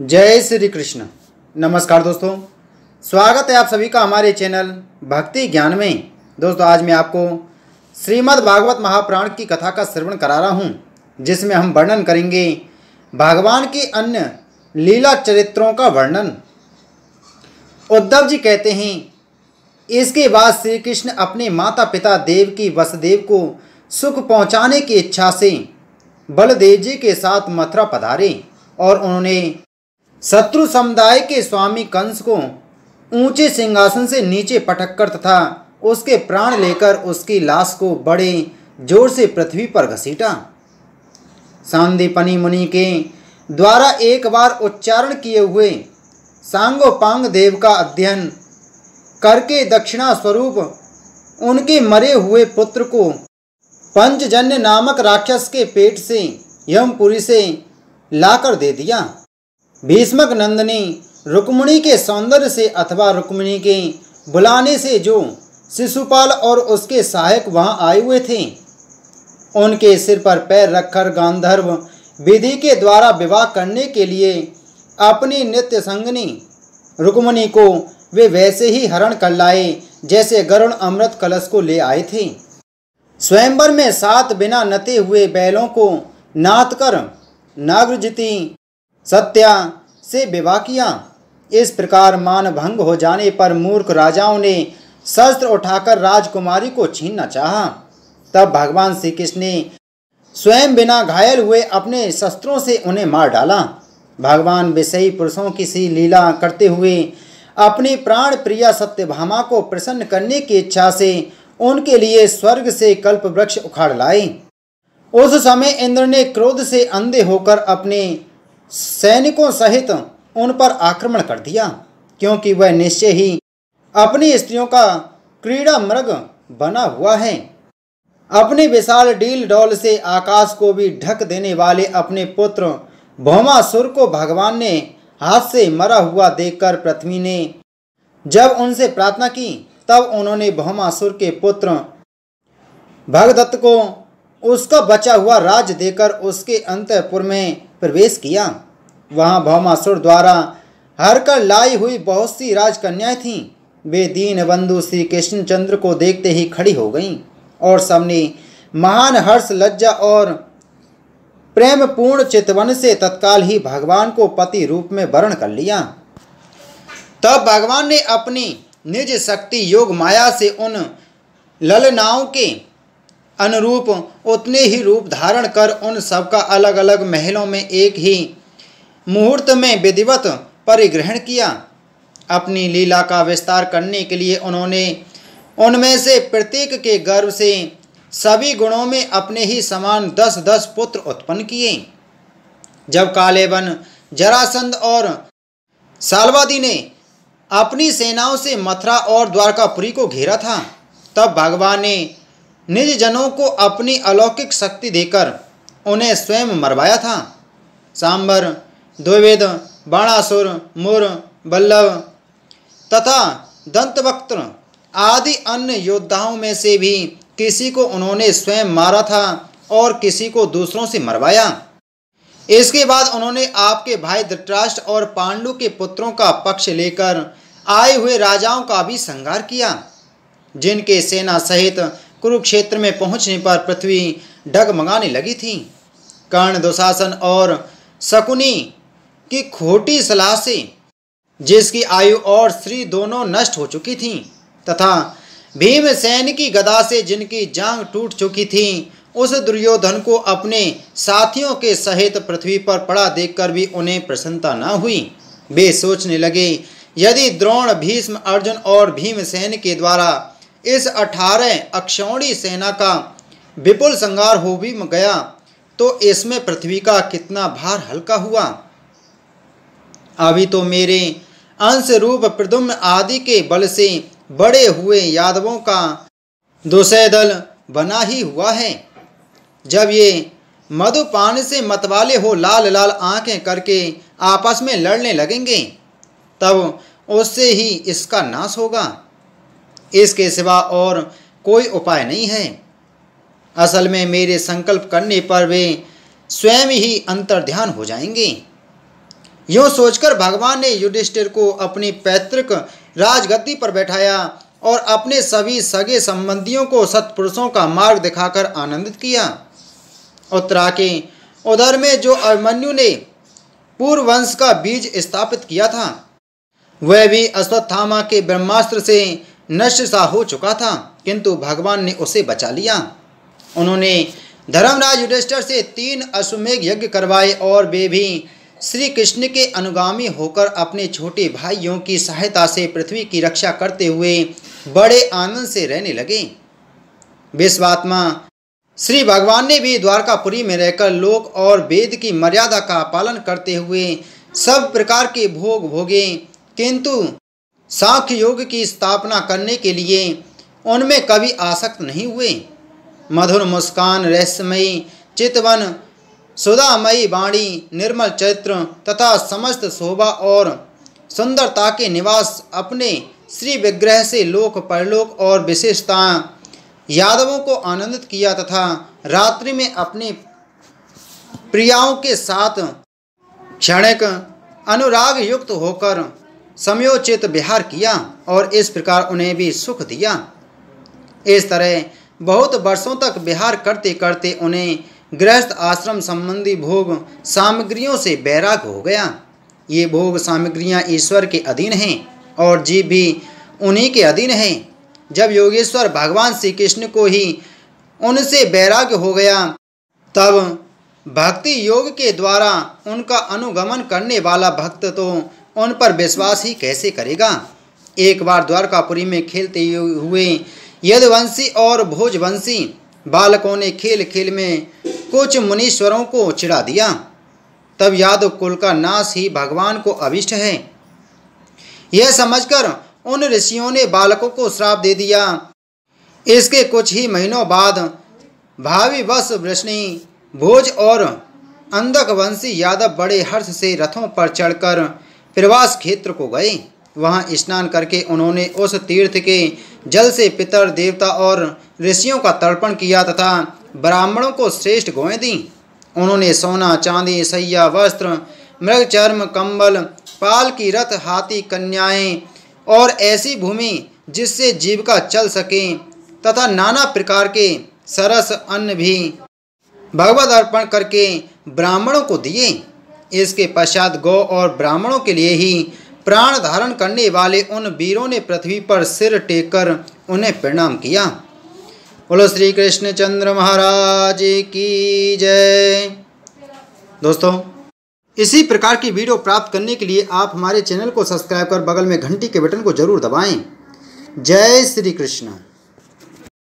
जय श्री कृष्ण। नमस्कार दोस्तों, स्वागत है आप सभी का हमारे चैनल भक्ति ज्ञान में। दोस्तों, आज मैं आपको श्रीमद् भागवत महापुराण की कथा का श्रवण करा रहा हूँ, जिसमें हम वर्णन करेंगे भगवान के अन्य लीला चरित्रों का वर्णन। उद्धव जी कहते हैं, इसके बाद श्री कृष्ण अपने माता पिता देवकी वसुदेव को सुख पहुँचाने की इच्छा से बलदेव जी के साथ मथुरा पधारे और उन्होंने शत्रु समुदाय के स्वामी कंस को ऊंचे सिंहासन से नीचे पटककर तथा उसके प्राण लेकर उसकी लाश को बड़े जोर से पृथ्वी पर घसीटा। सांदीपनि मुनि के द्वारा एक बार उच्चारण किए हुए सांगोपांग देव का अध्ययन करके दक्षिणा स्वरूप उनके मरे हुए पुत्र को पंचजन्य नामक राक्षस के पेट से यमपुरी से लाकर दे दिया। भीष्मक नंद ने रुक्मिणी के सौंदर्य से अथवा रुक्मिणी के बुलाने से जो शिशुपाल और उसके सहायक वहां आए हुए थे, उनके सिर पर पैर रखकर गांधर्व विधि के द्वारा विवाह करने के लिए अपनी नित्य संगनी रुक्मिणी को वे वैसे ही हरण कर लाए जैसे गरुण अमृत कलश को ले आए थे। स्वयंवर में 7 बिना नते हुए बैलों को नाथ कर नागरजिति सत्या से विवाह किया। इस प्रकार मान भंग हो जाने पर मूर्ख राजाओं ने शस्त्र उठाकर राजकुमारी को छीनना चाहा। तब भगवान श्री कृष्ण ने स्वयं बिना घायल हुए अपने शस्त्रों से उन्हें मार डाला। भगवान विषयी पुरुषों की सी लीला करते हुए अपनी प्राण प्रिया सत्यभामा को प्रसन्न करने की इच्छा से उनके लिए स्वर्ग से कल्प वृक्ष उखाड़ लाए। उस समय इंद्र ने क्रोध से अंधे होकर अपने सैनिकों सहित उन पर आक्रमण कर दिया, क्योंकि वह निश्चय ही अपनी स्त्रियों का क्रीड़ा मृग बना हुआ है। अपने विशाल डील डौल से आकाश को भी ढक देने वाले अपने पुत्र भौमासुर को भगवान ने हाथ से मरा हुआ देखकर पृथ्वी ने जब उनसे प्रार्थना की, तब उन्होंने भौमासुर के पुत्र भगदत्त को उसका बचा हुआ राज्य देकर उसके अंतःपुर में प्रवेश किया। वहां भौमासुर द्वारा हर कर लाई हुई बहुत सी राजकन्याएं थीं। वे दीन बंधु श्री कृष्णचंद्र को देखते ही खड़ी हो गईं और सबने महान हर्ष लज्जा और प्रेम पूर्ण चितवन से तत्काल ही भगवान को पति रूप में वर्ण कर लिया। तब भगवान ने अपनी निज शक्ति योग माया से उन ललनाओं के अनुरूप उतने ही रूप धारण कर उन सबका अलग अलग महलों में एक ही मुहूर्त में विधिवत परिग्रहण किया। अपनी लीला का विस्तार करने के लिए उन्होंने उनमें से प्रत्येक के गर्भ से सभी गुणों में अपने ही समान 10-10 पुत्र उत्पन्न किए। जब कालेवन, जरासंध और साल्वादी ने अपनी सेनाओं से मथुरा और द्वारकापुरी को घेरा था, तब भगवान ने निज जनों को अपनी अलौकिक शक्ति देकर उन्हें स्वयं मरवाया था। सांबर, द्विविद, बाणासुर, मुर, बल्लभ तथा दंतवक्त्र आदि अन्य योद्धाओं में से भी किसी को उन्होंने स्वयं मारा था और किसी को दूसरों से मरवाया। इसके बाद उन्होंने आपके भाई धृतराष्ट्र और पांडु के पुत्रों का पक्ष लेकर आए हुए राजाओं का भी संहार किया, जिनके सेना सहित कुरुक्षेत्र में पहुंचने पर पृथ्वी डगमगाने लगी थी। कर्ण, दुशासन और शकुनी की खोटी सलाह से जिसकी आयु और श्री दोनों नष्ट हो चुकी थीं, तथा भीमसेन की गदा से जिनकी जांग टूट चुकी थी, उस दुर्योधन को अपने साथियों के सहित पृथ्वी पर पड़ा देखकर भी उन्हें प्रसन्नता न हुई। वे सोचने लगे, यदि द्रोण, भीष्म, अर्जुन और भीमसेन के द्वारा इस 18 अक्षौणी सेना का विपुल संहार हो भी गया तो इसमें पृथ्वी का कितना भार हल्का हुआ। अभी तो मेरे अंश रूप प्रद्युम्न आदि के बल से बड़े हुए यादवों का दुसय दल बना ही हुआ है। जब ये मधुपान से मतवाले हो लाल लाल आंखें करके आपस में लड़ने लगेंगे, तब उससे ही इसका नाश होगा। इसके सिवा और कोई उपाय नहीं है। असल में मेरे संकल्प करने पर वे स्वयं ही अंतर्ध्यान हो जाएंगे। यूँ सोचकर भगवान ने युधिष्ठिर को अपनी पैतृक राजगद्दी पर बैठाया और अपने सभी सगे संबंधियों को सत्पुरुषों का मार्ग दिखाकर आनंदित किया। उत्तरा के उदर में जो अभिमन्यु ने पूर्व वंश का बीज स्थापित किया था, वह भी अश्वत्थामा के ब्रह्मास्त्र से नष्ट सा हो चुका था, किंतु भगवान ने उसे बचा लिया। उन्होंने धर्मराज युधिष्ठिर से 3 अश्वमेघ यज्ञ करवाए और वे भी श्री कृष्ण के अनुगामी होकर अपने छोटे भाइयों की सहायता से पृथ्वी की रक्षा करते हुए बड़े आनंद से रहने लगे। विश्वात्मा श्री भगवान ने भी द्वारकापुरी में रहकर लोक और वेद की मर्यादा का पालन करते हुए सब प्रकार के भोग भोगे, किंतु सांख्य योग की स्थापना करने के लिए उनमें कभी आसक्त नहीं हुए। मधुर मुस्कान, रहस्यमयी चितवन, सुधामयी वाणी, निर्मल चरित्र तथा समस्त शोभा और सुंदरता के निवास अपने श्री विग्रह से लोक परलोक और विशेषता यादवों को आनंदित किया तथा रात्रि में अपने प्रियाओं के साथ क्षणिक अनुराग युक्त होकर समयोचित विहार किया और इस प्रकार उन्हें भी सुख दिया। इस तरह बहुत वर्षों तक विहार करते करते उन्हें गृहस्थ आश्रम संबंधी भोग सामग्रियों से वैराग्य हो गया। ये भोग सामग्रियां ईश्वर के अधीन हैं और जीव भी उन्हीं के अधीन हैं। जब योगेश्वर भगवान श्री कृष्ण को ही उनसे वैराग्य हो गया, तब भक्ति योग के द्वारा उनका अनुगमन करने वाला भक्त तो उन पर विश्वास ही कैसे करेगा। एक बार द्वारकापुरी में खेलते हुए यदुवंशी और भोजवंशी बालकों ने खेल खेल में कुछ मुनीश्वरों को चिढ़ा दिया। तब यादव कुल का नाश ही भगवान को अभिष्ट है, यह समझकर उन ऋषियों ने बालकों को श्राप दे दिया। इसके कुछ ही महीनों बाद भावी वश वृष्णि, भोज और अंधकवंशी यादव बड़े हर्ष से रथों पर चढ़कर प्रवास क्षेत्र को गए। वहां स्नान करके उन्होंने उस तीर्थ के जल से पितर देवता और ऋषियों का तर्पण किया तथा ब्राह्मणों को श्रेष्ठ गौएं दी। उन्होंने सोना, चांदी, सैया, वस्त्र, मृग चर्म, कंबल, पाल की रथ, हाथी, कन्याएं और ऐसी भूमि जिससे जीविका चल सके तथा नाना प्रकार के सरस अन्न भी भगवद अर्पण करके ब्राह्मणों को दिए। इसके पश्चात गौ और ब्राह्मणों के लिए ही प्राण धारण करने वाले उन वीरों ने पृथ्वी पर सिर टेक कर उन्हें प्रणाम किया। बोलो श्री कृष्ण चंद्र महाराज की जय। दोस्तों, इसी प्रकार की वीडियो प्राप्त करने के लिए आप हमारे चैनल को सब्सक्राइब कर बगल में घंटी के बटन को जरूर दबाएं। जय श्री कृष्ण।